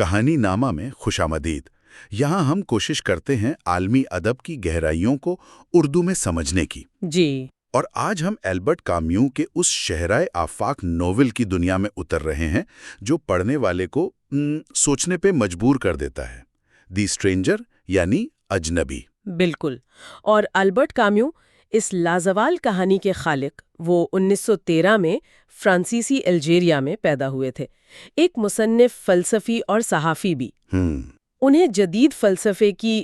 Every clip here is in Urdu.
کہانی نامہ میں خوش آمدید۔ یہاں ہم کوشش کرتے ہیں عالمی ادب کی گہرائیوں کو اردو میں سمجھنے کی۔ جی۔ اور آج ہم البرٹ کامیو کے اس شہرائے آفاق ناول کی دنیا میں اتر رہے ہیں جو پڑھنے والے کو سوچنے پہ مجبور کر دیتا ہے۔ دی اسٹرینجر یعنی اجنبی۔ بالکل۔ اور البرٹ کامیو اس لازوال کہانی کے خالق، وہ 1913 میں فرانسیسی الجیریا میں پیدا ہوئے تھے، ایک مصنف، فلسفی اور صحافی بھی۔ انہیں جدید فلسفے کی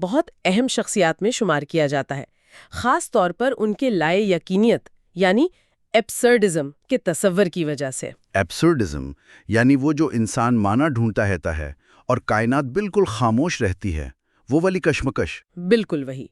بہت اہم شخصیات میں شمار کیا جاتا ہے، خاص طور پر ان کے لائے یقینیت یعنی ایبسرڈزم کے تصور کی وجہ سے۔ ایبسرڈزم یعنی وہ جو انسان معنی ڈھونڈتا رہتا ہے اور کائنات بالکل خاموش رہتی ہے، وہ والی کشمکش۔ بالکل وہی۔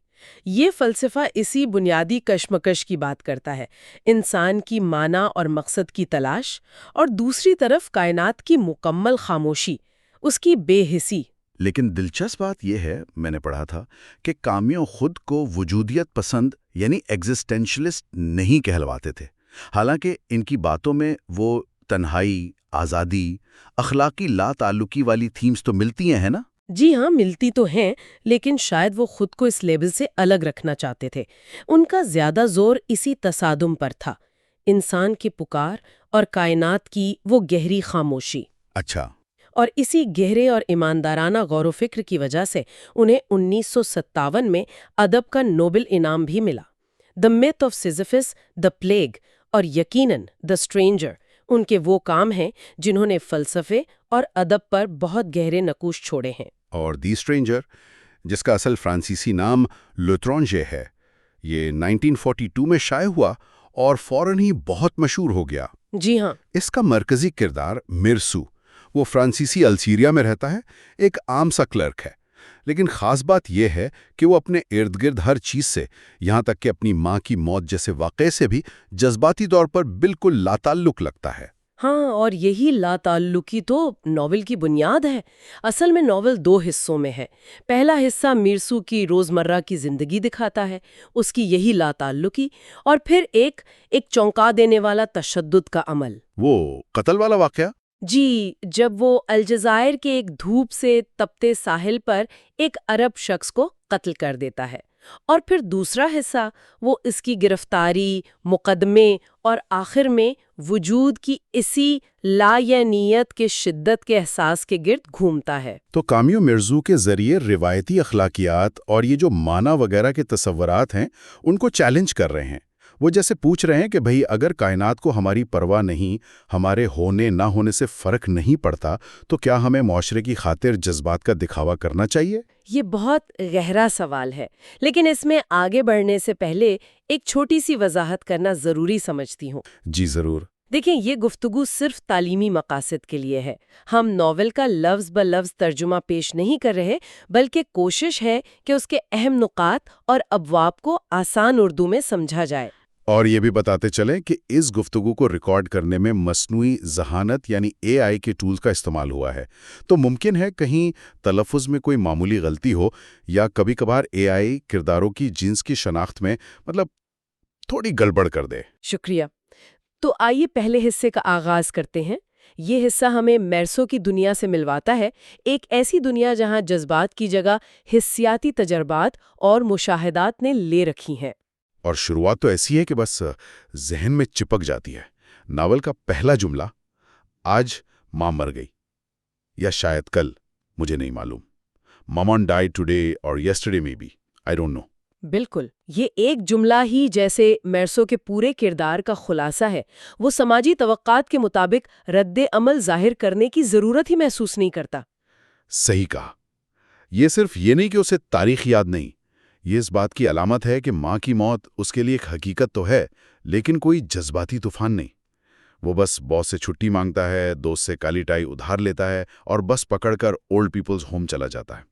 یہ فلسفہ اسی بنیادی کشمکش کی بات کرتا ہے، انسان کی معنی اور مقصد کی تلاش، اور دوسری طرف کائنات کی مکمل خاموشی، اس کی بے حسی۔ لیکن دلچسپ بات یہ ہے، میں نے پڑھا تھا کہ کامیو خود کو وجودیت پسند یعنی ایگزسٹینشلسٹ نہیں کہلواتے تھے، حالانکہ ان کی باتوں میں وہ تنہائی، آزادی، اخلاقی لا تعلقی والی تھیمز تو ملتی ہیں نا؟ جی ہاں، ملتی تو ہیں، لیکن شاید وہ خود کو اس لیبل سے الگ رکھنا چاہتے تھے۔ ان کا زیادہ زور اسی تصادم پر تھا، انسان کی پکار اور کائنات کی وہ گہری خاموشی۔ اچھا۔ اور اسی گہرے اور ایماندارانہ غور و فکر کی وجہ سے انہیں 1957 میں ادب کا نوبل انعام بھی ملا۔ دی میتھ آف سیزیفس، دی پلیگ اور یقیناً دی اسٹرینجر ان کے وہ کام ہیں جنہوں نے فلسفے اور ادب پر بہت گہرے نقوش چھوڑے ہیں۔ اور دی اسٹرینجر، جس کا اصل فرانسیسی نام لیٹرانجے ہے، یہ 1942 میں شائع ہوا اور فوراً ہی بہت مشہور ہو گیا۔ جی ہاں۔ اس کا مرکزی کردار میرسو، وہ فرانسیسی الجیریا میں رہتا ہے، ایک عام سا کلرک ہے، لیکن خاص بات یہ ہے کہ وہ اپنے ارد گرد ہر چیز سے، یہاں تک کہ اپنی ماں کی موت جیسے واقعے سے بھی جذباتی طور پر بالکل لاتعلق لگتا ہے۔ ہاں، اور یہی لا تعلقی تو ناول کی بنیاد ہے۔ اصل میں ناول 2 حصوں میں ہے۔ پہلا حصہ میرسو کی روزمرہ کی زندگی دکھاتا ہے، اس کی یہی لا تعلقی، اور پھر ایک چونکا دینے والا تشدد کا عمل۔ وہ قتل والا واقعہ؟ جی، جب وہ الجزائر کے ایک دھوپ سے تپتے ساحل پر ایک عرب شخص کو قتل کر دیتا ہے، اور پھر دوسرا حصہ وہ اس کی گرفتاری، مقدمے اور آخر میں وجود کی اسی لایعنیت کے شدت کے احساس کے گرد گھومتا ہے۔ تو کامیو میرسو کے ذریعے روایتی اخلاقیات اور یہ جو معنی وغیرہ کے تصورات ہیں ان کو چیلنج کر رہے ہیں۔ وہ جیسے پوچھ رہے ہیں کہ بھئی اگر کائنات کو ہماری پرواہ نہیں، ہمارے ہونے نہ ہونے سے فرق نہیں پڑتا، تو کیا ہمیں معاشرے کی خاطر جذبات کا دکھاوا کرنا چاہیے؟ یہ بہت گہرا سوال ہے، لیکن اس میں آگے بڑھنے سے پہلے ایک چھوٹی سی وضاحت کرنا ضروری سمجھتی ہوں۔ جی ضرور۔ دیکھیں، یہ گفتگو صرف تعلیمی مقاصد کے لیے ہے۔ ہم ناول کا لفظ بہ لفظ ترجمہ پیش نہیں کر رہے، بلکہ کوشش ہے کہ اس کے اہم نقاط اور ابواب کو آسان اردو میں سمجھا جائے۔ اور یہ بھی بتاتے چلیں کہ اس گفتگو کو ریکارڈ کرنے میں مصنوعی ذہانت یعنی AI کے ٹولز کا استعمال ہوا ہے، تو ممکن ہے کہیں تلفظ میں کوئی معمولی غلطی ہو، یا کبھی کبھار AI کرداروں کی جنس کی شناخت میں تھوڑی گڑبڑ کر دے۔ شکریہ۔ تو آئیے پہلے حصے کا آغاز کرتے ہیں۔ یہ حصہ ہمیں میرسو کی دنیا سے ملواتا ہے، ایک ایسی دنیا جہاں جذبات کی جگہ حسیاتی تجربات اور مشاہدات نے لے رکھی ہیں۔ اور شروعات تو ایسی ہے کہ بس ذہن میں چپک جاتی ہے۔ ناول کا پہلا جملہ، آج ماں مر گئی، یا شاید کل، مجھے نہیں معلوم۔ مامون ڈائیڈ ٹوڈے اور یسٹرڈے میں بی، آئی ڈونٹ نو۔ بالکل، یہ ایک جملہ ہی جیسے میرسو کے پورے کردار کا خلاصہ ہے۔ وہ سماجی توقعات کے مطابق رد عمل ظاہر کرنے کی ضرورت ہی محسوس نہیں کرتا۔ صحیح کہا۔ یہ صرف یہ نہیں کہ اسے تاریخ یاد نہیں، یہ اس بات کی علامت ہے کہ ماں کی موت اس کے لیے ایک حقیقت تو ہے، لیکن کوئی جذباتی طوفان نہیں۔ وہ بس باس سے چھٹی مانگتا ہے، دوست سے کالی ٹائی ادھار لیتا ہے، اور بس پکڑ کر اولڈ پیپلز ہوم چلا جاتا ہے۔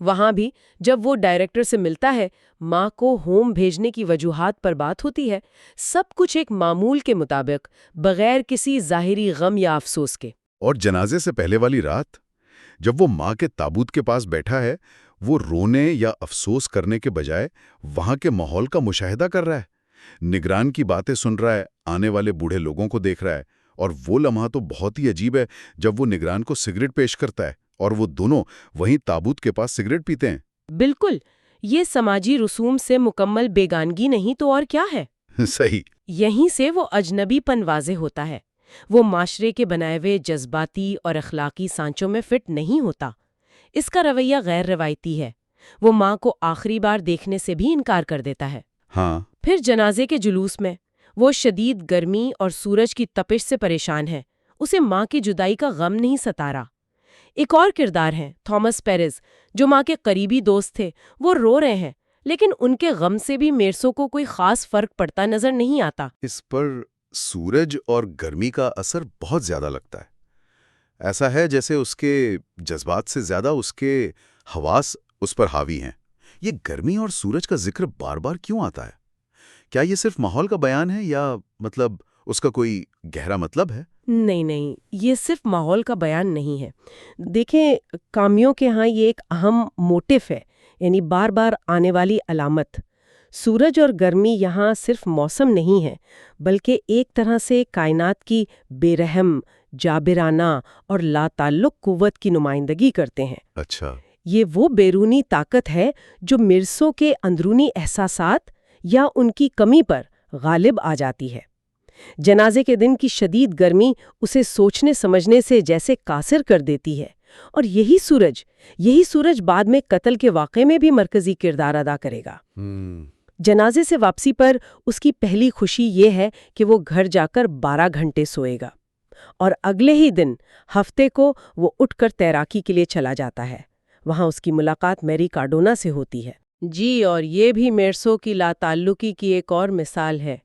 وہاں بھی جب وہ ڈائریکٹر سے ملتا ہے، ماں کو ہوم بھیجنے کی وجوہات پر بات ہوتی ہے، سب کچھ ایک معمول کے مطابق، بغیر کسی ظاہری غم یا افسوس کے۔ اور جنازے سے پہلے والی رات، جب وہ ماں کے تابوت کے پاس بیٹھا ہے، وہ رونے یا افسوس کرنے کے بجائے وہاں کے ماحول کا مشاہدہ کر رہا ہے، نگران کی باتیں سن رہا ہے، آنے والے بوڑھے لوگوں کو دیکھ رہا ہے، اور وہ لمحہ تو بہت ہی عجیب ہے جب وہ نگران کو سگریٹ پیش کرتا ہے اور وہ دونوں وہیں تابوت کے پاس سگریٹ پیتے ہیں۔ بالکل، یہ سماجی رسوم سے مکمل بیگانگی نہیں تو اور کیا ہے؟ صحیح۔ یہیں سے وہ اجنبی پن واضح ہوتا ہے۔ وہ معاشرے کے بنائے ہوئے جذباتی اور اخلاقی سانچوں میں فٹ نہیں ہوتا۔ اس کا رویہ غیر روایتی ہے۔ وہ ماں کو آخری بار دیکھنے سے بھی انکار کر دیتا ہے۔ ہاں۔ پھر جنازے کے جلوس میں وہ شدید گرمی اور سورج کی تپش سے پریشان ہے۔ اسے ماں کی جدائی کا غم نہیں ستا رہا۔ ایک اور کردار ہیں تھامس پیرز، جو ماں کے قریبی دوست تھے۔ وہ رو رہے ہیں، لیکن ان کے غم سے بھی میرسو کو کوئی خاص فرق پڑتا نظر نہیں آتا۔ اس پر سورج اور گرمی کا اثر بہت زیادہ لگتا ہے۔ ایسا ہے جیسے اس کے جذبات سے زیادہ اس کے حواس اس پر حاوی ہیں۔ یہ گرمی اور سورج کا ذکر بار بار کیوں آتا ہے؟ کیا یہ صرف ماحول کا بیان ہے یا اس کا کوئی گہرا مطلب ہے؟ نہیں، یہ صرف ماحول کا بیان نہیں ہے۔ دیکھیں، کامیوں کے ہاں یہ ایک اہم موٹیف ہے، یعنی بار بار آنے والی علامت۔ سورج اور گرمی یہاں صرف موسم نہیں ہے، بلکہ ایک طرح سے کائنات کی بے رحم، جابرانہ اور لا تعلق قوت کی نمائندگی کرتے ہیں۔ اچھا۔ یہ وہ بیرونی طاقت ہے جو مرسوں کے اندرونی احساسات یا ان کی کمی پر غالب آ جاتی ہے۔ جنازے کے دن کی شدید گرمی اسے سوچنے سمجھنے سے جیسے قاصر کر دیتی ہے، اور یہی سورج بعد میں قتل کے واقعے میں بھی مرکزی کردار ادا کرے گا۔ جنازے سے واپسی پر اس کی پہلی خوشی یہ ہے کہ وہ گھر جا کر 12 گھنٹے سوئے گا، اور اگلے ہی دن ہفتے کو وہ اٹھ کر تیراکی کے لیے چلا جاتا ہے۔ وہاں اس کی ملاقات میری کارڈونا سے ہوتی ہے۔ جی، اور یہ بھی میرسو کی لا تعلقی کی ایک اور مثال ہے۔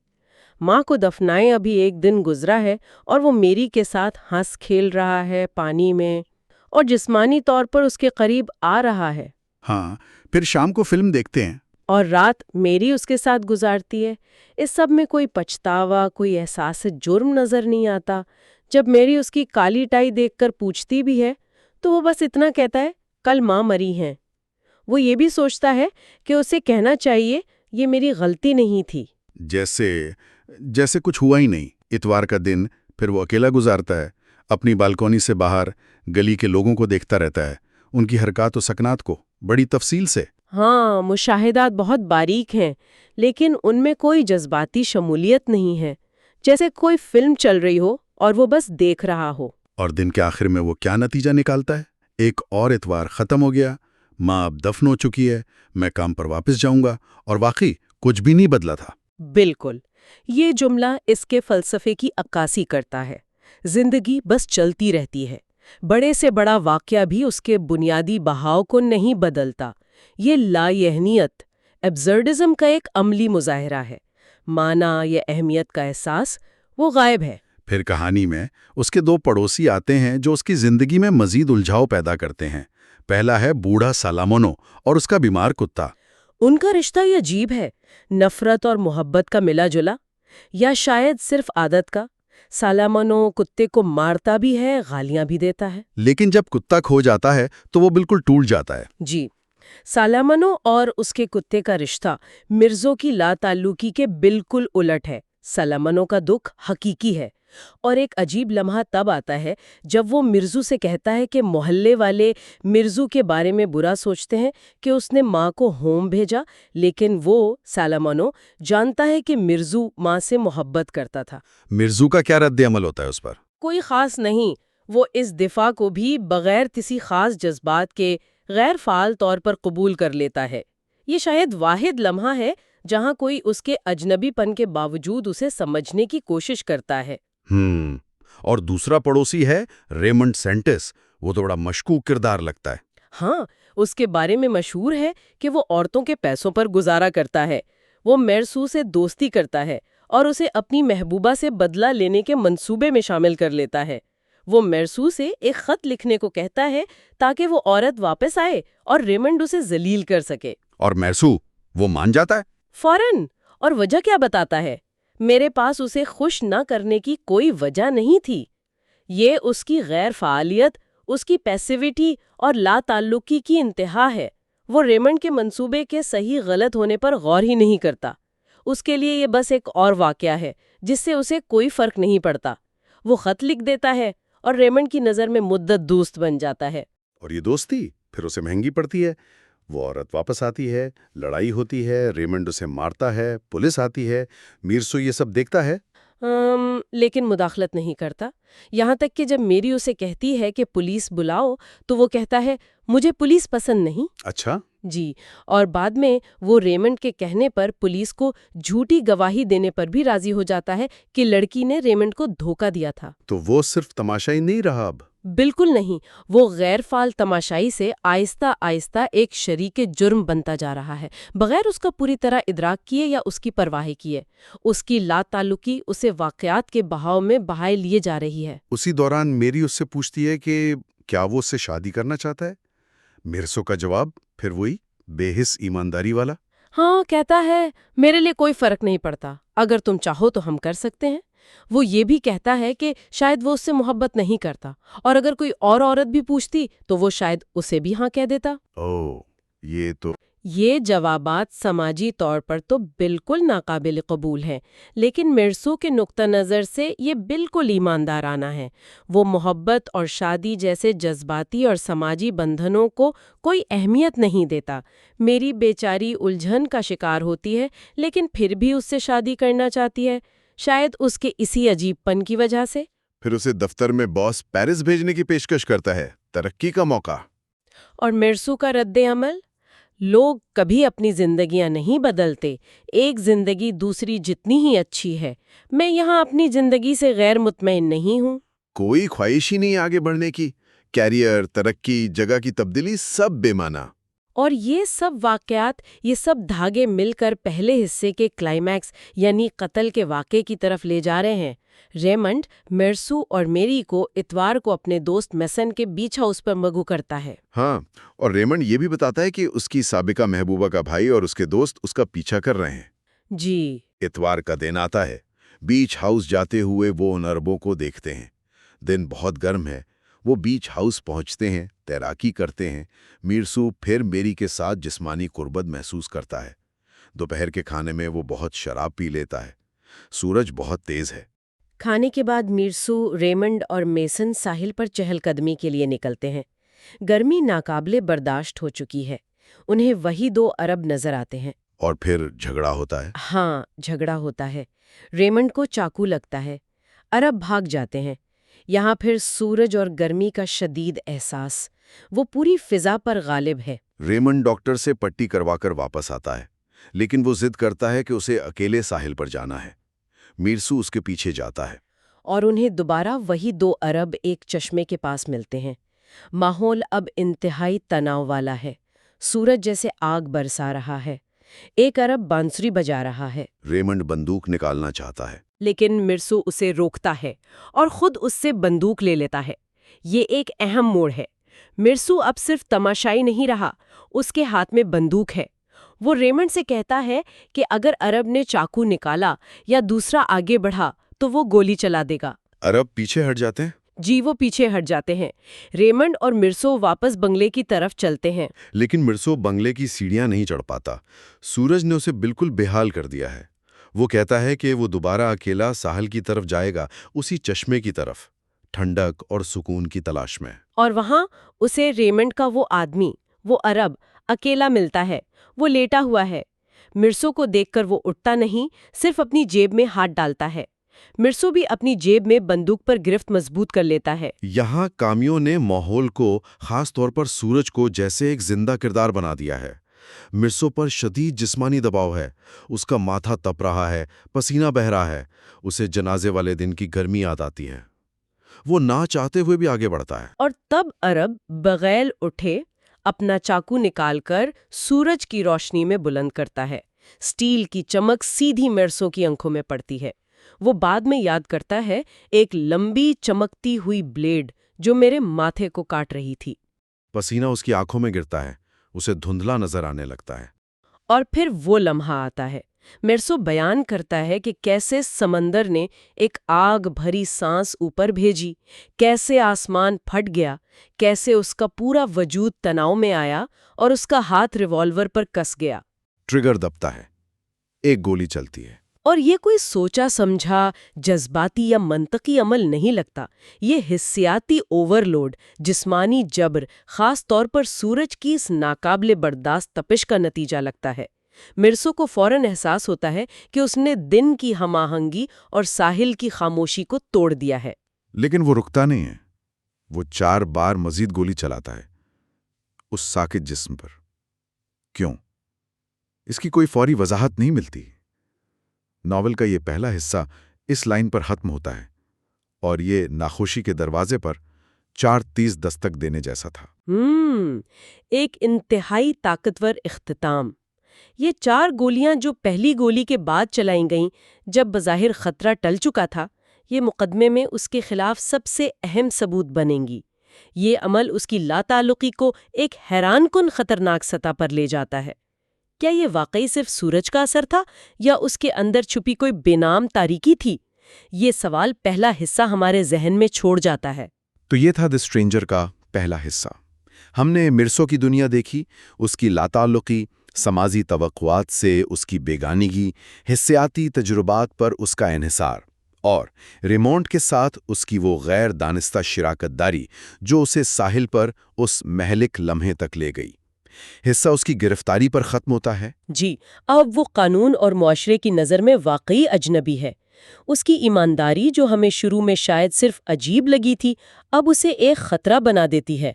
ماں کو دفنائے ابھی ایک دن گزرا ہے اور وہ میری کے ساتھ ہنس کھیل رہا ہے پانی میں، اور جسمانی طور پر اس کے قریب آ رہا ہے۔ ہاں، پھر شام کو فلم دیکھتے ہیں اور رات میری اس کے ساتھ گزارتی ہے۔ اس سب میں کوئی پچھتاوا، کوئی احساس جرم نظر نہیں آتا۔ جب میری اس کی کالی ٹائی دیکھ کر پوچھتی بھی ہے تو وہ بس اتنا کہتا ہے، کل ماں مری ہیں۔ وہ یہ بھی سوچتا ہے کہ اسے کہنا چاہیے یہ میری غلطی نہیں تھی۔ جیسے کچھ ہوا ہی نہیں۔ اتوار کا دن پھر وہ اکیلا گزارتا ہے، اپنی بالکونی سے باہر گلی کے لوگوں کو دیکھتا رہتا ہے، ان کی حرکات و سکنات کو بڑی تفصیل سے۔ ہاں، مشاہدات بہت باریک ہیں، لیکن ان میں کوئی جذباتی شمولیت نہیں ہے، جیسے کوئی فلم چل رہی ہو اور وہ بس دیکھ رہا ہو۔ اور دن کے آخر میں وہ کیا نتیجہ نکالتا ہے؟ ایک اور اتوار ختم ہو گیا، ماں اب دفن ہو چکی ہے، میں کام پر واپس جاؤں گا، اور واقعی کچھ بھی نہیں بدلا تھا۔ بالکل، یہ جملہ اس کے فلسفے کی عکاسی کرتا ہے۔ زندگی بس چلتی رہتی ہے، بڑے سے بڑا واقعہ بھی اس کے بنیادی بہاؤ کو نہیں بدلتا۔ یہ لا یہنیت، ایبزرڈزم کا ایک عملی مظاہرہ ہے۔ معنی یا اہمیت کا احساس وہ غائب ہے۔ پھر کہانی میں اس کے 2 پڑوسی آتے ہیں جو اس کی زندگی میں مزید الجھاؤ پیدا کرتے ہیں۔ پہلا ہے بوڑھا سالامونو اور اس کا بیمار کتا۔ ان کا رشتہ یہ عجیب ہے، نفرت اور محبت کا ملا جلا، یا شاید صرف عادت کا۔ سالامونو کتے کو مارتا بھی ہے، گالیاں بھی دیتا ہے، لیکن جب کتا کھو جاتا ہے تو وہ بالکل ٹوٹ جاتا ہے۔ جی، سالامونو اور اس کے کتے کا رشتہ مرزو کی لا تعلقی کے بالکل الٹ ہے۔ سالامونو کا دکھ حقیقی ہے، اور ایک عجیب لمحہ تب آتا ہے جب وہ مرزو سے کہتا ہے کہ محلے والے مرزو کے بارے میں برا سوچتے ہیں کہ اس نے ماں کو ہوم بھیجا، لیکن وہ سالامونو جانتا ہے کہ مرزو ماں سے محبت کرتا تھا۔ مرزو کا کیا رد عمل ہوتا ہے اس پر؟ کوئی خاص نہیں، وہ اس دفاع کو بھی بغیر کسی خاص جذبات کے غیر فعال طور پر قبول کر لیتا ہے۔ یہ شاید واحد لمحہ ہے جہاں کوئی اس کے اجنبی پن کے باوجود اسے سمجھنے کی کوشش کرتا ہے۔ اور دوسرا پڑوسی ہے ریمنڈ سینٹس۔ وہ تو بڑا مشکوک کردار لگتا ہے۔ ہاں، اس کے بارے میں مشہور ہے کہ وہ عورتوں کے پیسوں پر گزارا کرتا ہے۔ وہ میرسو سے دوستی کرتا ہے اور اسے اپنی محبوبہ سے بدلہ لینے کے منصوبے میں شامل کر لیتا ہے۔ وہ میرسو سے ایک خط لکھنے کو کہتا ہے تاکہ وہ عورت واپس آئے اور ریمنڈ اسے ذلیل کر سکے۔ اور میرسو وہ مان جاتا ہے فوراً، اور وجہ کیا بتاتا ہے؟ میرے پاس اسے خوش نہ کرنے کی کوئی وجہ نہیں تھی۔ یہ اس کی غیر فعالیت، اس کی پیسیوٹی اور لا تعلقی کی انتہا ہے۔ وہ ریمنڈ کے منصوبے کے صحیح غلط ہونے پر غور ہی نہیں کرتا۔ اس کے لیے یہ بس ایک اور واقعہ ہے جس سے اسے کوئی فرق نہیں پڑتا۔ وہ خط لکھ دیتا ہے اور ریمنڈ کی نظر میں مدت دوست بن جاتا ہے۔ اور یہ دوستی پھر اسے مہنگی پڑتی ہے۔ وہ عورت واپس آتی ہے، لڑائی ہوتی ہے، ریمنڈ اسے مارتا ہے، پولیس آتی ہے، میرسو یہ سب دیکھتا ہے۔ لیکن مداخلت نہیں کرتا، یہاں تک کہ جب میری اسے کہتی ہے کہ پولیس بلاؤ تو وہ کہتا ہے مجھے پولیس پسند نہیں۔ اچھا؟ جی، اور بعد میں وہ ریمنڈ کے کہنے پر پولیس کو جھوٹی گواہی دینے پر بھی راضی ہو جاتا ہے کہ لڑکی نے ریمنڈ کو دھوکہ دیا تھا۔ تو وہ صرف تماشائی نہیں رہا اب؟ بالکل نہیں، وہ غیر فعال تماشائی سے آہستہ آہستہ ایک شریک جرم بنتا جا رہا ہے، بغیر اس کا پوری طرح ادراک کیے یا اس کی پرواہ کیے۔ اس کی لا تعلقی اسے واقعات کے بہاؤ میں بہائے لیے جا رہی ہے۔ اسی دوران میری اس سے پوچھتی ہے کہ کیا وہ اس سے شادی کرنا چاہتا ہے؟ میرسو کا جواب پھر وہی بے حس ایمانداری والا۔ ہاں، کہتا ہے میرے لیے کوئی فرق نہیں پڑتا، اگر تم چاہو تو ہم کر سکتے ہیں۔ وہ یہ بھی کہتا ہے کہ شاید وہ اس سے محبت نہیں کرتا، اور اگر کوئی اور عورت بھی پوچھتی تو وہ شاید اسے بھی ہاں کہہ دیتا۔ یہ جوابات سماجی طور پر تو بالکل ناقابل قبول ہیں، لیکن میرسو کے نقطہ نظر سے یہ بالکل ایماندارانہ ہے۔ وہ محبت اور شادی جیسے جذباتی اور سماجی بندھنوں کو کوئی اہمیت نہیں دیتا۔ میری بیچاری الجھن کا شکار ہوتی ہے، لیکن پھر بھی اس سے شادی کرنا چاہتی ہے، شاید اس کے اسی عجیب پن کی وجہ سے۔ پھر اسے دفتر میں باس پیرس بھیجنے کی پیشکش کرتا ہے، ترقی کا موقع۔ اور میرسو کا رد عمل؟ لوگ کبھی اپنی زندگیاں نہیں بدلتے، ایک زندگی دوسری جتنی ہی اچھی ہے۔ میں یہاں اپنی زندگی سے غیر مطمئن نہیں ہوں۔ کوئی خواہش ہی نہیں آگے بڑھنے کی، کیریئر، ترقی، جگہ کی تبدیلی سب بے معنی۔ اور یہ سب واقعات، یہ سب دھاگے مل کر پہلے حصے کے کلائمیکس یعنی قتل کے واقعے کی طرف لے جا رہے ہیں۔ ریمنڈ میرسو اور میری کو اتوار کو اپنے دوست میسن کے بیچ ہاؤس پر مگو کرتا ہے۔ ہاں، اور ریمنڈ یہ بھی بتاتا ہے کہ اس کی سابقہ محبوبہ کا بھائی اور اس کے دوست اس کا پیچھا کر رہے ہیں۔ جی۔ اتوار کا دن آتا ہے، بیچ ہاؤس جاتے ہوئے وہ ان اربوں کو دیکھتے ہیں۔ دن بہت گرم ہے، وہ بیچ ہاؤس پہنچتے ہیں، تیراکی کرتے ہیں۔ میرسو پھر میری کے ساتھ جسمانی قربت محسوس کرتا ہے۔ دوپہر کے کھانے میں وہ بہت شراب پی لیتا ہے۔ سورج بہت تیز ہے۔ کھانے کے بعد میرسو، ریمنڈ اور میسن ساحل پر چہل قدمی کے لیے نکلتے ہیں۔ گرمی ناقابل برداشت ہو چکی ہے، انہیں وہی 2 عرب نظر آتے ہیں۔ اور پھر جھگڑا ہوتا ہے۔ ہاں، جھگڑا ہوتا ہے۔ ریمنڈ کو چاقو لگتا ہے، عرب بھاگ جاتے ہیں۔ یہاں پھر سورج اور گرمی کا شدید احساس، وہ پوری فضا پر غالب ہے۔ ریمنڈ ڈاکٹر سے پٹی کروا کر واپس آتا ہے، لیکن وہ ضد کرتا ہے کہ اسے اکیلے ساحل پر جانا ہے۔ میرسو اس کے پیچھے جاتا ہے۔ اور انہیں دوبارہ وہی 2 عرب ایک چشمے کے پاس ملتے ہیں۔ ماحول اب انتہائی تناؤ والا ہے، سورج جیسے آگ برسا رہا ہے، ایک عرب بانسری بجا رہا ہے۔ ریمنڈ بندوق نکالنا چاہتا ہے، لیکن میرسو اسے روکتا ہے اور خود اس سے بندوق لے لیتا ہے۔ یہ ایک اہم موڑ ہے۔ میرسو اب صرف تماشائی نہیں رہا، اس کے ہاتھ میں بندوق ہے۔ وہ ریمنڈ سے کہتا ہے کہ اگر عرب نے چاقو نکالا یا دوسرا آگے بڑھا تو وہ گولی چلا دے گا۔ عرب پیچھے ہٹ جاتے ہیں؟ جی، وہ پیچھے ہٹ جاتے ہیں۔ ریمنڈ اور میرسو واپس بنگلے کی طرف چلتے ہیں۔ لیکن میرسو بنگلے کی سیڑھیاں نہیں چڑھ پاتا۔ سورج نے اسے بالکل بے حال کر دیا ہے۔ وہ کہتا ہے کہ وہ دوبارہ اکیلا ساحل کی طرف جائے گا، اسی چشمے کی طرف، ٹھنڈک اور سکون کی تلاش میں۔ اور وہاں اسے ریمنڈ کا وہ آدمی، وہ عرب، اکیلا ملتا ہے۔ وہ لیٹا ہوا ہے۔ میرسو کو دیکھ کر وہ اٹھتا نہیں، صرف اپنی جیب میں ہاتھ ڈالتا ہے۔ میرسو بھی اپنی جیب میں بندوق پر گرفت مضبوط کر لیتا ہے۔ یہاں کامیوں نے ماحول کو، خاص طور پر سورج کو، جیسے ایک زندہ کردار بنا دیا ہے۔ میرسو پر شدید جسمانی دباؤ ہے، اس کا ماتھا تپ رہا ہے، پسینہ بہہ رہا ہے، اسے جنازے والے دن کی گرمی یاد آتی ہے۔ وہ نہ چاہتے ہوئے بھی آگے بڑھتا ہے۔ اور تب عرب بغیر اٹھے اپنا چاقو نکال کر سورج کی روشنی میں بلند کرتا ہے۔ سٹیل کی چمک سیدھی میرسو کی آنکھوں میں پڑتی ہے۔ وہ بعد میں یاد کرتا ہے، ایک لمبی چمکتی ہوئی بلیڈ جو میرے ماتھے کو کاٹ رہی تھی۔ پسینہ اس کی آنکھوں میں گرتا ہے، اسے دھندلا نظر آنے لگتا ہے۔ اور پھر وہ لمحہ آتا ہے۔ میرسو بیان کرتا ہے کہ کیسے سمندر نے ایک آگ بھری سانس اوپر بھیجی، کیسے آسمان پھٹ گیا، کیسے اس کا پورا وجود تناؤ میں آیا اور اس کا ہاتھ ریوالور پر کس گیا۔ ٹریگر دبتا ہے، ایک گولی چلتی ہے۔ اور یہ کوئی سوچا سمجھا جذباتی یا منطقی عمل نہیں لگتا، یہ حسیاتی اوورلوڈ، جسمانی جبر، خاص طور پر سورج کی اس ناقابل برداشت تپش کا نتیجہ لگتا ہے۔ مرسو کو فوراً احساس ہوتا ہے کہ اس نے دن کی ہم آہنگی اور ساحل کی خاموشی کو توڑ دیا ہے۔ لیکن وہ رکتا نہیں ہے، وہ 4 بار مزید گولی چلاتا ہے اس ساکت جسم پر۔ کیوں؟ اس کی کوئی فوری وضاحت نہیں ملتی۔ ناول کا یہ پہلا حصہ اس لائن پر ختم ہوتا ہے، اور یہ ناخوشی کے دروازے پر 4 تیز دستک دینے جیسا تھا۔ ایک انتہائی طاقتور اختتام۔ یہ 4 گولیاں جو پہلی گولی کے بعد چلائیں گئیں جب بظاہر خطرہ ٹل چکا تھا، یہ مقدمے میں اس کے خلاف سب سے اہم ثبوت بنیں گی۔ یہ عمل اس کی لا تعلقی کو ایک حیران کن خطرناک سطح پر لے جاتا ہے۔ کیا یہ واقعی صرف سورج کا اثر تھا یا اس کے اندر چھپی کوئی بے نام تاریکی تھی؟ یہ سوال پہلا حصہ ہمارے ذہن میں چھوڑ جاتا ہے۔ تو یہ تھا دی اسٹرینجر کا پہلا حصہ۔ ہم نے مرسو کی دنیا دیکھی، اس کی لاتعلقی، سماجی توقعات سے اس کی بیگانگی، حسیاتی تجربات پر اس کا انحصار، اور ریمونڈ کے ساتھ اس کی وہ غیر دانستہ شراکت داری جو اسے ساحل پر اس مہلک لمحے تک لے گئی۔ حصہ اس کی گرفتاری پر ختم ہوتا ہے۔ جی، اب وہ قانون اور معاشرے کی نظر میں واقعی اجنبی ہے۔ اس کی ایمانداری جو ہمیں شروع میں شاید صرف عجیب لگی تھی، اب اسے ایک خطرہ بنا دیتی ہے۔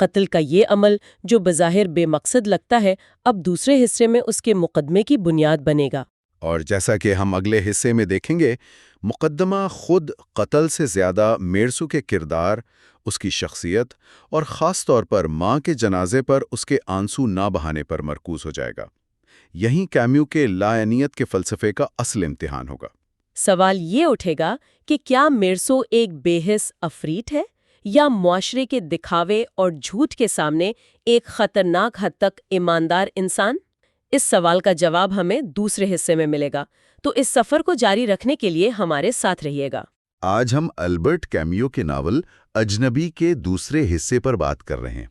قتل کا یہ عمل جو بظاہر بے مقصد لگتا ہے، اب دوسرے حصے میں اس کے مقدمے کی بنیاد بنے گا۔ اور جیسا کہ ہم اگلے حصے میں دیکھیں گے، مقدمہ خود قتل سے زیادہ میرسو کے کردار، اس کی شخصیت اور خاص طور پر ماں کے جنازے پر اس کے آنسو نہ بہانے پر مرکوز ہو جائے گا۔ یہیں کیمیو کے لاعنیت کے فلسفے کا اصل امتحان ہوگا۔ سوال یہ اٹھے گا کہ کیا میرسو ایک بے حس عفریت ہے یا معاشرے کے دکھاوے اور جھوٹ کے سامنے ایک خطرناک حد تک ایماندار انسان؟ اس سوال کا جواب ہمیں دوسرے حصے میں ملے گا، تو اس سفر کو جاری رکھنے کے لیے ہمارے ساتھ رہیے گا۔ آج ہم البرٹ کیمیو کے ناول اجنبی کے دوسرے حصے پر بات کر رہے ہیں۔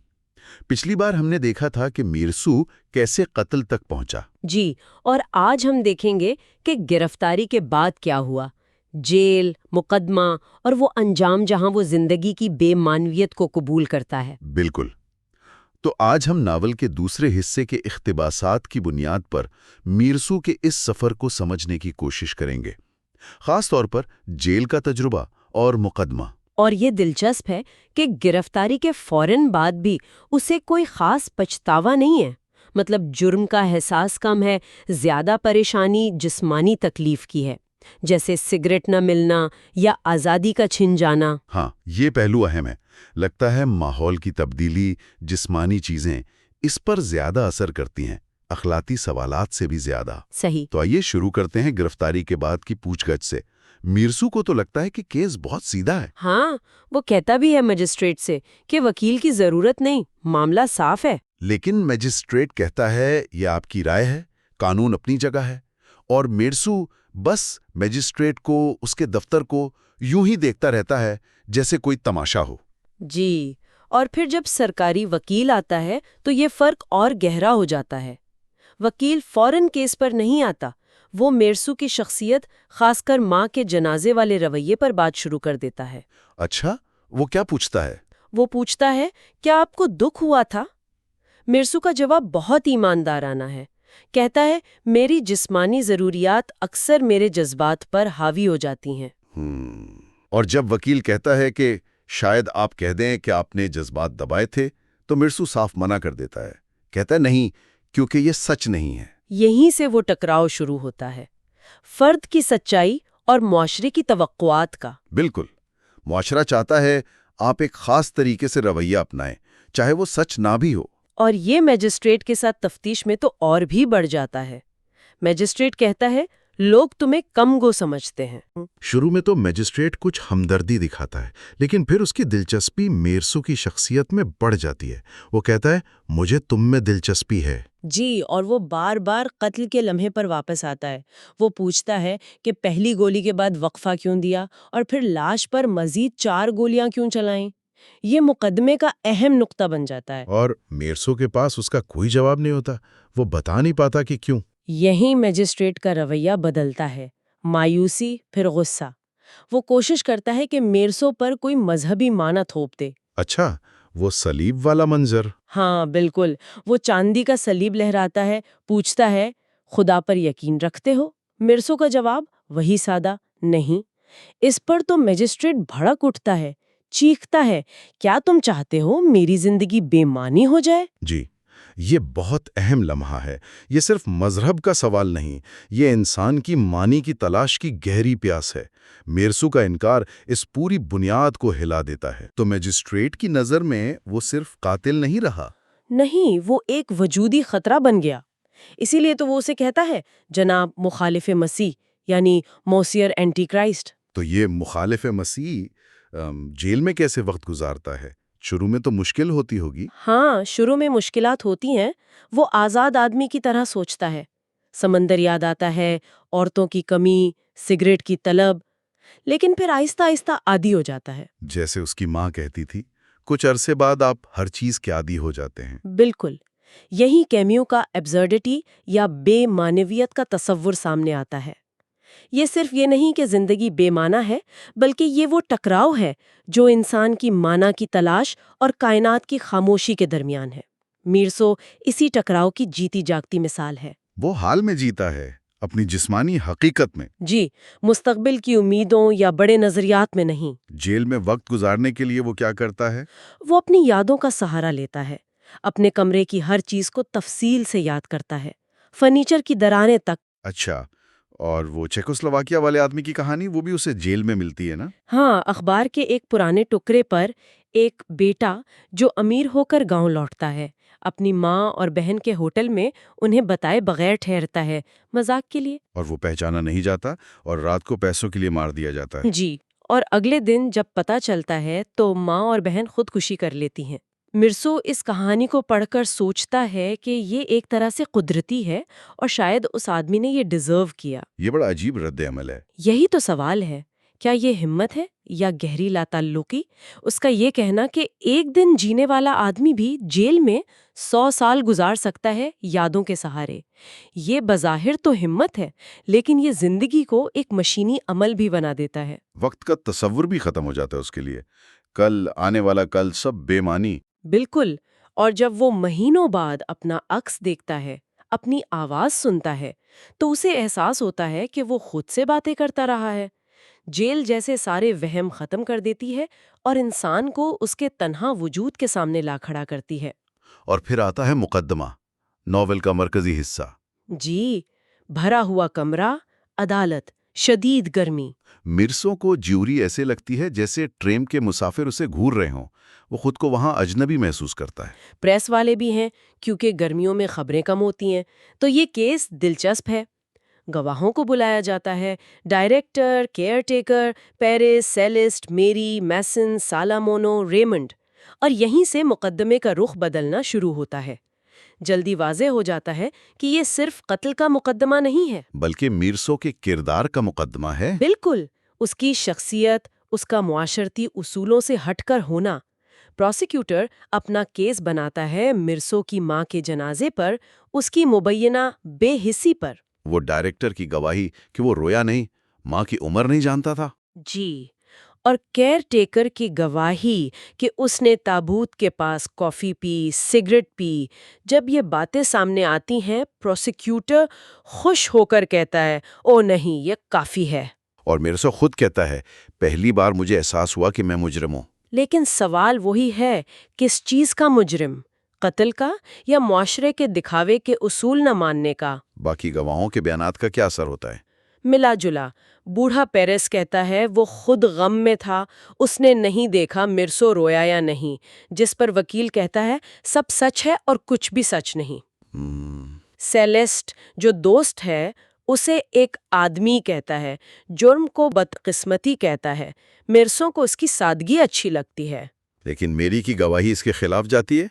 پچھلی بار ہم نے دیکھا تھا کہ میرسو کیسے قتل تک پہنچا۔ جی، اور آج ہم دیکھیں گے کہ گرفتاری کے بعد کیا ہوا، جیل، مقدمہ اور وہ انجام جہاں وہ زندگی کی بے معنویت کو قبول کرتا ہے۔ بالکل۔ تو آج ہم ناول کے دوسرے حصے کے اقتباسات کی بنیاد پر میرسو کے اس سفر کو سمجھنے کی کوشش کریں گے، خاص طور پر جیل کا تجربہ اور مقدمہ۔ اور یہ دلچسپ ہے کہ گرفتاری کے فوراً بعد بھی اسے کوئی خاص پچھتاوا نہیں ہے، مطلب جرم کا احساس کم ہے، زیادہ پریشانی جسمانی تکلیف کی ہے، جیسے سگریٹ نہ ملنا یا آزادی کا چھن جانا۔ ہاں، یہ پہلو اہم ہے۔ لگتا ہے ماحول کی تبدیلی، جسمانی چیزیں اس پر زیادہ اثر کرتی ہیں، اخلاقی سوالات سے بھی زیادہ۔ صحیح۔ تو آئیے شروع کرتے ہیں گرفتاری کے بعد کی پوچھ گچھ سے۔ میرسو کو تو لگتا ہے کہ کیس بہت سیدھا ہے۔ ہاں، وہ کہتا بھی ہے مجسٹریٹ سے کہ وکیل کی ضرورت نہیں، معاملہ صاف ہے۔ لیکن میجسٹریٹ کہتا ہے یہ آپ کی رائے ہے، قانون اپنی جگہ ہے، اور میرسو بس میجسٹریٹ کو، اس کے دفتر کو یوں ہی دیکھتا رہتا ہے جیسے کوئی تماشا ہو۔ جی، اور پھر جب سرکاری وکیل آتا ہے تو یہ فرق اور گہرا ہو جاتا ہے۔ وکیل فوراً کیس پر نہیں آتا، وہ میرسو کی شخصیت، خاص کر ماں کے جنازے والے رویے پر بات شروع کر دیتا ہے۔ اچھا، وہ کیا پوچھتا ہے؟ وہ پوچھتا ہے، کیا آپ کو دکھ ہوا تھا؟ میرسو کا جواب بہت ایماندارانہ ہے۔ کہتا ہے، میری جسمانی ضروریات اکثر میرے جذبات پر حاوی ہو جاتی ہیں۔ اور جب وکیل کہتا ہے کہ شاید آپ کہہ دیں کہ آپ نے جذبات دبائے تھے، تو میرسو صاف منع کر دیتا ہے، کہتا ہے نہیں، کیونکہ یہ سچ نہیں ہے۔ یہیں سے وہ ٹکراؤ شروع ہوتا ہے، فرد کی سچائی اور معاشرے کی توقعات کا۔ بالکل، معاشرہ چاہتا ہے آپ ایک خاص طریقے سے رویہ اپنائیں، چاہے وہ سچ نہ بھی ہو۔ اور یہ میجسٹریٹ کے ساتھ تفتیش میں تو اور بھی بڑھ جاتا ہے۔ میجسٹریٹ کہتا ہے، لوگ تمہیں کم گو سمجھتے ہیں۔ شروع میں تو میجسٹریٹ کچھ ہمدردی دکھاتا ہے، لیکن پھر اس کی دلچسپی میرسو کی شخصیت میں بڑھ جاتی ہے۔ وہ کہتا ہے، مجھے تم میں دلچسپی ہے۔ جی، اور وہ بار بار قتل کے لمحے پر واپس آتا ہے۔ وہ پوچھتا ہے کہ پہلی گولی کے بعد وقفہ کیوں دیا اور پھر لاش پر مزید 4 گولیاں کیوں چلائیں۔ یہ مقدمے کا اہم نقطہ بن جاتا ہے۔ اور میرسو کے پاس اس کا کوئی جواب نہیں ہوتا، وہ بتا نہیں پاتا کہ کیوں۔ یہیں میجسٹریٹ کا رویہ بدلتا ہے، مایوسی پھر غصہ۔ وہ کوشش کرتا ہے کہ میرسو پر کوئی مذہبی معنی تھوپ دے۔ اچھا، وہ صلیب والا منظر؟ ہاں بالکل، وہ چاندی کا صلیب لہراتا ہے، پوچھتا ہے خدا پر یقین رکھتے ہو؟ میرسو کا جواب وہی سادہ نہیں۔ اس پر تو میجسٹریٹ بھڑک اٹھتا ہے، چیختا ہے، کیا تم چاہتے ہو میری زندگی بے معنی ہو جائے؟ جی، یہ بہت اہم لمحہ ہے۔ یہ صرف مذہب کا سوال نہیں، یہ انسان کی معنی کی تلاش کی گہری پیاس ہے۔ میرسو کا انکار اس پوری بنیاد کو ہلا دیتا ہے۔ تو میجسٹریٹ کی نظر میں وہ صرف قاتل نہیں رہا؟ نہیں، وہ ایک وجودی خطرہ بن گیا۔ اسی لیے تو وہ اسے کہتا ہے جناب مخالف مسیح، یعنی موسیر اینٹی کرائسٹ۔ تو یہ مخالف مسیح جیل میں کیسے وقت گزارتا ہے؟ شروع میں تو مشکل ہوتی ہوگی۔ ہاں، شروع میں مشکلات ہوتی ہیں۔ وہ آزاد آدمی کی طرح سوچتا ہے، سمندر یاد آتا ہے، عورتوں کی کمی، سگریٹ کی طلب، لیکن پھر آہستہ آہستہ عادی ہو جاتا ہے۔ جیسے اس کی ماں کہتی تھی، کچھ عرصے بعد آپ ہر چیز کے عادی ہو جاتے ہیں۔ بالکل، یہی کیمیو کا ایبسرڈٹی یا بے معنویت کا تصور سامنے آتا ہے۔ یہ صرف یہ نہیں کہ زندگی بے معنی ہے، بلکہ یہ وہ ٹکراؤ ہے جو انسان کی معنی کی تلاش اور کائنات کی خاموشی کے درمیان ہے۔ میرسو اسی ٹکراؤ کی جیتی جاگتی مثال ہے۔ وہ حال میں جیتا ہے، اپنی جسمانی حقیقت میں۔ جی، مستقبل کی امیدوں یا بڑے نظریات میں نہیں۔ جیل میں وقت گزارنے کے لیے وہ کیا کرتا ہے؟ وہ اپنی یادوں کا سہارا لیتا ہے، اپنے کمرے کی ہر چیز کو تفصیل سے یاد کرتا ہے، فرنیچر کی درانیں تک۔ اچھا، اور وہ چیکوسلواکیا والے آدمی کی کہانی، وہ بھی اسے جیل میں ملتی ہے نا؟ ہاں، اخبار کے ایک پرانے ٹکڑے پر ایک بیٹا جو امیر ہو کر گاؤں لوٹتا ہے، اپنی ماں اور بہن کے ہوٹل میں انہیں بتائے بغیر ٹھہرتا ہے، مذاق کے لیے۔ اور وہ پہچانا نہیں جاتا اور رات کو پیسوں کے لیے مار دیا جاتا ہے۔ جی، اور اگلے دن جب پتہ چلتا ہے تو ماں اور بہن خودکشی کر لیتی ہیں۔ مرسو اس کہانی کو پڑھ کر سوچتا ہے کہ یہ ایک طرح سے قدرتی ہے اور شاید اس آدمی نے یہ ڈیزرو کیا۔ یہ بڑا عجیب رد عمل ہے۔ یہی تو سوال ہے، کیا یہ ہمت ہے یا گہری لاتعلقی؟ اس کا یہ کہنا کہ ایک دن جینے والا آدمی بھی جیل میں 100 سال گزار سکتا ہے یادوں کے سہارے۔ یہ بظاہر تو ہمت ہے، لیکن یہ زندگی کو ایک مشینی عمل بھی بنا دیتا ہے۔ وقت کا تصور بھی ختم ہو جاتا ہے اس کے لیے۔ کل، آنے والا کل، سب بے معنی۔ بالکل، اور جب وہ مہینوں بعد اپنا عکس دیکھتا ہے، اپنی آواز سنتا ہے، تو اسے احساس ہوتا ہے کہ وہ خود سے باتیں کرتا رہا ہے۔ جیل جیسے سارے وہم ختم کر دیتی ہے اور انسان کو اس کے تنہا وجود کے سامنے لا کھڑا کرتی ہے۔ اور پھر آتا ہے مقدمہ، ناول کا مرکزی حصہ۔ جی، بھرا ہوا کمرہ، عدالت، شدید گرمی۔ مرسو کو جیوری ایسے لگتی ہے جیسے ٹرین کے مسافر اسے گھور رہے ہوں۔ وہ خود کو وہاں اجنبی محسوس کرتا ہے۔ پریس والے بھی ہیں، کیونکہ گرمیوں میں خبریں کم ہوتی ہیں، تو یہ کیس دلچسپ ہے۔ گواہوں کو بلایا جاتا ہے، ڈائریکٹر، کیئر ٹیکر، پیرس، سیلسٹ، میری، میسن، سالامونو، ریمنڈ، اور یہیں سے مقدمے کا رخ بدلنا شروع ہوتا ہے۔ جلدی واضح ہو جاتا ہے کہ یہ صرف قتل کا مقدمہ نہیں ہے، بلکہ میرسو کے کردار کا مقدمہ ہے۔ بالکل، اس کی شخصیت، اس کا معاشرتی اصولوں سے ہٹ کر ہونا۔ پروسیکیوٹر اپنا کیس بناتا ہے مرسو کی ماں کے جنازے پر، اس کی مبینہ بے حسی پر۔ وہ ڈائریکٹر کی گواہی کہ وہ رویا نہیں، ماں کی عمر نہیں جانتا تھا۔ جی، اور کیئر ٹیکر کی گواہی کہ اس نے تابوت کے پاس کافی پی، سگریٹ پی۔ جب یہ باتیں سامنے آتی ہیں، پروسیکیوٹر خوش ہو کر کہتا ہے، او نہیں، یہ کافی ہے۔ اور میرسو خود کہتا ہے، پہلی بار مجھے احساس ہوا کہ میں مجرم ہوں۔ لیکن سوال وہی ہے، کس چیز کا مجرم؟ قتل کا یا معاشرے کے دکھاوے کے اصول نہ ماننے کا؟ باقی گواہوں کے بیانات کا کیا اثر ہوتا ہے؟ ملا جلا۔ بوڑھا پیرس کہتا ہے وہ خود غم میں تھا، اس نے نہیں دیکھا مرسو رویا یا نہیں، جس پر وکیل کہتا ہے سب سچ ہے اور کچھ بھی سچ نہیں۔ سیلیسٹ جو دوست ہے اسے ایک آدمی کہتا ہے، جرم کو بدقسمتی کہتا ہے، مرسو کو اس کی سادگی اچھی لگتی ہے۔ لیکن میری کی گواہی اس کے خلاف جاتی ہے۔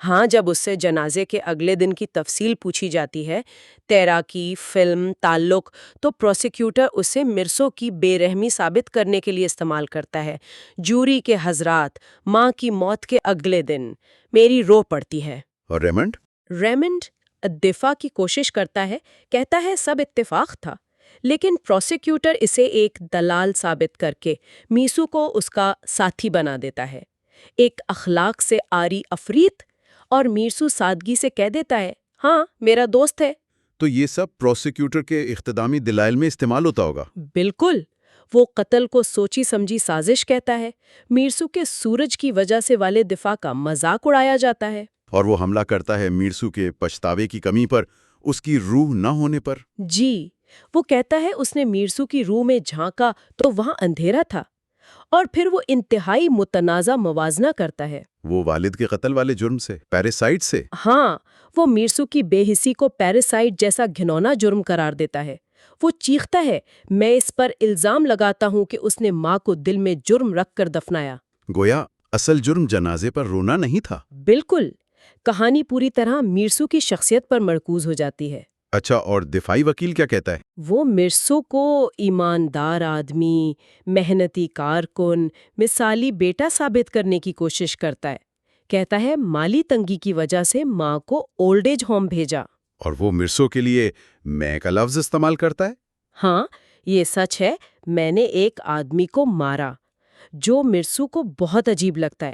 ہاں، جب اس سے جنازے کے اگلے دن کی تفصیل پوچھی جاتی ہے، تیراکی، فلم، تعلق، تو پروسیکیوٹر اسے مرسو کی بے رحمی ثابت کرنے کے لیے استعمال کرتا ہے۔ جوری کے حضرات، ماں کی موت کے اگلے دن میری رو پڑتی ہے۔ اور ریمنڈ؟ ریمنڈ دفاع کی کوشش کرتا ہے، کہتا ہے سب اتفاق تھا، لیکن پروسیکیوٹر اسے ایک دلال ثابت کر کے میسو کو اس کا ساتھی بنا دیتا ہے، ایک اخلاق سے عاری افریت، اور میسو سادگی سے کہہ دیتا ہے ہاں میرا دوست ہے۔ تو یہ سب پروسیکیوٹر کے اختتامی دلائل میں استعمال ہوتا ہوگا؟ بالکل، وہ قتل کو سوچی سمجھی سازش کہتا ہے، میرسو کے سورج کی وجہ سے والے دفاع کا مذاق اڑایا جاتا ہے۔ اور وہ حملہ کرتا ہے میرسو کے پچھتاوے کی کمی پر، اس کی روح نہ ہونے پر۔ جی، وہ کہتا ہے اس نے میرسو کی روح میں جھانکا تو وہاں اندھیرا تھا، اور پھر وہ انتہائی متنازع موازنہ کرتا ہے۔ وہ والد کے قتل والے جرم سے، پیراسائٹ سے۔ ہاں، وہ میرسو کی بے حسی کو پیراسائٹ جیسا گھنونا جرم قرار دیتا ہے۔ وہ چیختا ہے میں اس پر الزام لگاتا ہوں کہ اس نے ماں کو دل میں جرم رکھ کر دفنایا۔ گویا اصل جرم جنازے پر رونا نہیں تھا۔ بالکل، کہانی پوری طرح میرسو کی شخصیت پر مرکوز ہو جاتی ہے۔ اچھا، اور دفاعی وکیل کیا کہتا ہے؟ وہ میرسو کو ایماندار آدمی، محنتی کارکن، مثالی بیٹا ثابت کرنے کی کوشش کرتا ہے۔ کہتا ہے مالی تنگی کی وجہ سے ماں کو اولڈ ایج ہوم بھیجا۔ اور وہ میرسو کے لیے میں کا لفظ استعمال کرتا ہے۔ ہاں، یہ سچ ہے، میں نے ایک آدمی کو مارا، جو میرسو کو بہت عجیب لگتا ہے۔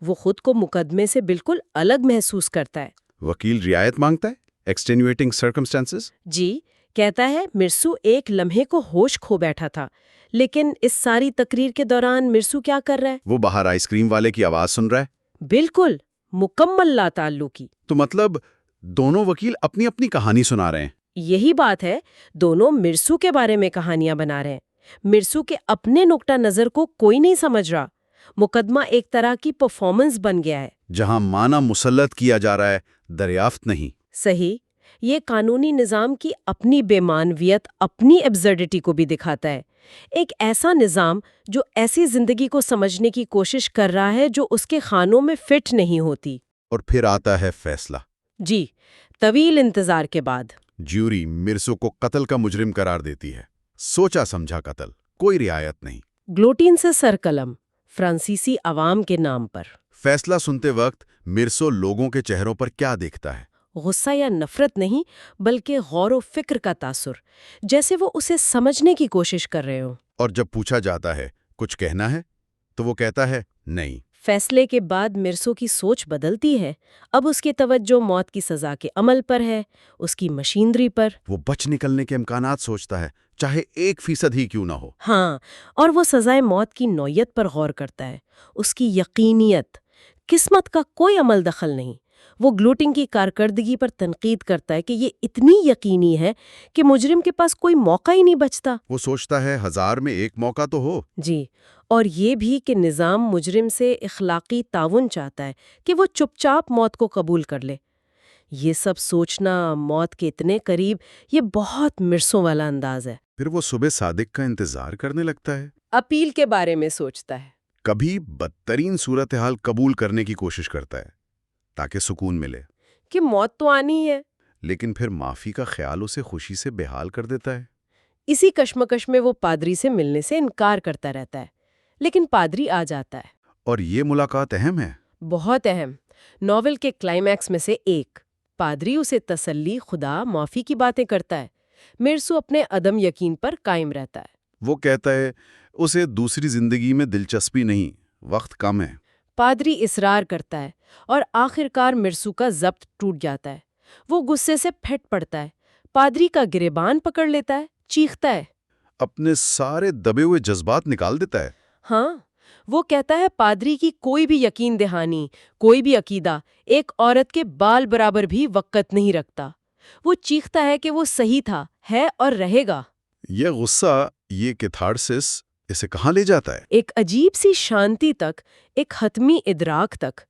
وہ خود کو مقدمے سے بالکل الگ محسوس کرتا ہے۔ وکیل رعایت مانگتا ہے، ایکسٹینویٹنگ سرکمسٹانسز۔ جی، کہتا ہے مرسو ایک لمحے کو ہوش کھو بیٹھا تھا، لیکن اس ساری تقریر کے دوران مرسو کیا کر رہا ہے؟ وہ باہر آئس کریم والے کی آواز سن رہا ہے۔ بالکل، مکمل لا تعلقی۔ تو مطلب دونوں وکیل اپنی اپنی کہانی سنا رہے ہیں۔ یہی بات ہے، دونوں مرسو کے بارے میں کہانیاں بنا رہے ہیں۔ مرسو کے اپنے نقطہ نظر کو کوئی نہیں سمجھ رہا۔ مقدمہ ایک طرح کی پرفارمنس بن گیا ہے، جہاں معنی مسلط کیا جا رہا ہے، دریافت نہیں۔ صحیح۔ یہ قانونی نظام کی اپنی بے معنویت، اپنی ایبسرڈٹی کو بھی دکھاتا ہے۔ ایک ایسا نظام جو ایسی زندگی کو سمجھنے کی کوشش کر رہا ہے جو اس کے خانوں میں فٹ نہیں ہوتی۔ اور پھر آتا ہے فیصلہ۔ جی، طویل انتظار کے بعد جیوری مرسو کو قتل کا مجرم قرار دیتی ہے۔ سوچا سمجھا قتل، کوئی رعایت نہیں۔ گلوٹین سے سر قلم، فرانسیسی عوام کے نام پر۔ فیصلہ سنتے وقت مرسو لوگوں کے چہروں پر کیا دیکھتا ہے؟ غصہ یا نفرت نہیں، بلکہ غور و فکر کا تاثر، جیسے وہ اسے سمجھنے کی کوشش کر رہے ہوں۔ اور جب پوچھا جاتا ہے کچھ کہنا ہے تو وہ کہتا ہے نہیں۔ فیصلے کے بعد مرسو کی سوچ بدلتی ہے۔ اب اس کی توجہ موت کی سزا کے عمل پر ہے، اس کی مشینری پر۔ وہ بچ نکلنے کے امکانات سوچتا ہے، چاہے 1% ہی کیوں نہ ہو۔ ہاں، اور وہ سزائے موت کی نوعیت پر غور کرتا ہے، اس کی یقینیت۔ قسمت کا کوئی عمل دخل نہیں۔ وہ گلوٹنگ کی کارکردگی پر تنقید کرتا ہے کہ یہ اتنی یقینی ہے کہ مجرم کے پاس کوئی موقع ہی نہیں بچتا۔ وہ سوچتا ہے 1000 میں ایک موقع تو ہو۔ جی، اور یہ بھی کہ نظام مجرم سے اخلاقی تعاون چاہتا ہے کہ وہ چپ چاپ موت کو قبول کر لے۔ یہ سب سوچنا، موت کے اتنے قریب، یہ بہت مرسوں والا انداز ہے۔ پھر وہ صبح صادق کا انتظار کرنے لگتا ہے۔ اپیل کے بارے میں سوچتا ہے۔ کبھی بدترین صورتحال قبول کرنے کی کوشش کرتا ہے تاکہ سکون ملے، کہ موت تو آنی ہے۔ لیکن پھر معافی کا خیال اسے خوشی سے بحال کر دیتا ہے۔ اسی کشمکش میں وہ پادری سے ملنے سے انکار کرتا رہتا ہے، لیکن پادری آ جاتا ہے۔ اور یہ ملاقات اہم ہے۔ بہت اہم، ناول کے کلائمیکس میں سے ایک۔ پادری اسے تسلی، خدا، معافی کی باتیں کرتا ہے۔ مرسو اپنے عدم یقین پر قائم رہتا ہے۔ وہ کہتا ہے اسے دوسری زندگی میں دلچسپی نہیں، وقت کم ہے۔ پادری اصرار کرتا ہے، اور آخرکار مرسو کا ضبط ٹوٹ جاتا ہے۔ وہ غصے سے پھٹ پڑتا ہے، پادری کا گریبان پکڑ لیتا ہے، چیختا ہے، اپنے سارے دبے ہوئے جذبات نکال دیتا ہے۔ ہاں، وہ کہتا ہے پادری کی کوئی بھی یقین دہانی، کوئی بھی عقیدہ ایک عورت کے بال برابر بھی وقت نہیں رکھتا۔ وہ چیختا ہے کہ وہ صحیح تھا، ہے اور رہے گا۔ یہ غصہ، یہ کیتھارسس اسے کہاں لے جاتا ہے؟ ایک عجیب سی شانتی تک، ایک حتمی ادراک تک۔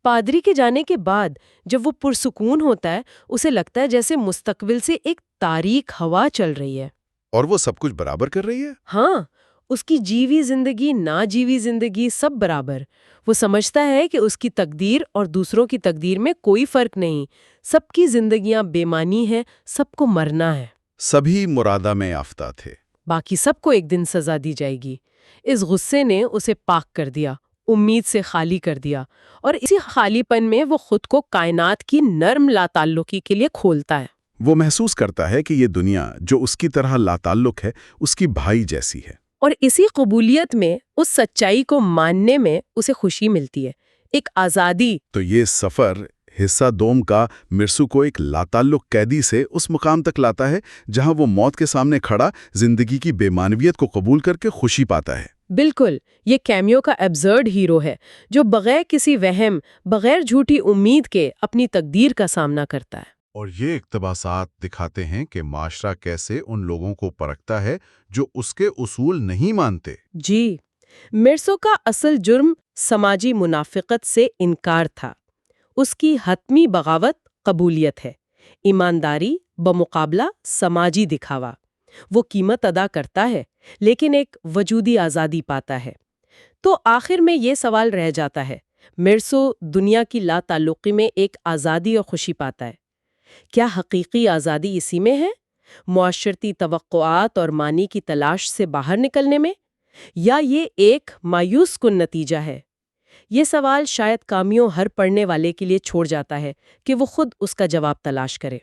پادری کے جانے کے بعد جب وہ پرسکون ہوتا ہے، اسے لگتا ہے جیسے مستقبل سے ایک تاریک ہوا چل رہی ہے۔ اور وہ سب کچھ برابر کر رہی ہے؟ ہاں، اس کی جیوی زندگی، نہ جیوی زندگی، سب برابر۔ وہ سمجھتا ہے کہ اس کی تقدیر اور دوسروں کی تقدیر میں کوئی فرق نہیں، سب کی زندگیاں بے معنی ہیں، سب کو مرنا ہے۔ سبھی مرادہ میں یافتہ تھے۔ باقی سب کو ایک دن سزا دی جائے گی۔ اس غصے نے اسے پاک کر دیا، امید سے خالی کر دیا، اور اسی خالی پن میں وہ خود کو کائنات کی نرم لاتعلقی کے لیے کھولتا ہے۔ وہ محسوس کرتا ہے کہ یہ دنیا جو اس کی طرح لاتعلق ہے اس کی بھائی جیسی ہے۔ اور اسی قبولیت میں، اس سچائی کو ماننے میں اسے خوشی ملتی ہے، ایک آزادی۔ تو یہ سفر حصہ دوم کا مرسو کو ایک لاتعلق قیدی سے اس مقام تک لاتا ہے جہاں وہ موت کے سامنے کھڑا زندگی کی بے معنویت کو قبول کر کے خوشی پاتا ہے۔ بالکل، یہ کیمیو کا ایبزرڈ ہیرو ہے جو بغیر کسی وہم، بغیر جھوٹی امید کے اپنی تقدیر کا سامنا کرتا ہے۔ اور یہ اقتباسات دکھاتے ہیں کہ معاشرہ کیسے ان لوگوں کو پرکھتا ہے جو اس کے اصول نہیں مانتے۔ جی، مرسو کا اصل جرم سماجی منافقت سے انکار تھا۔ اس کی حتمی بغاوت قبولیت ہے، ایمانداری بمقابلہ سماجی دکھاوا۔ وہ قیمت ادا کرتا ہے لیکن ایک وجودی آزادی پاتا ہے۔ تو آخر میں یہ سوال رہ جاتا ہے، مرسو دنیا کی لا تعلقی میں ایک آزادی اور خوشی پاتا ہے۔ کیا حقیقی آزادی اسی میں ہے؟ معاشرتی توقعات اور معنی کی تلاش سے باہر نکلنے میں؟ یا یہ ایک مایوس کن نتیجہ ہے؟ یہ سوال شاید کامیو ہر پڑھنے والے کے لیے چھوڑ جاتا ہے کہ وہ خود اس کا جواب تلاش کرے۔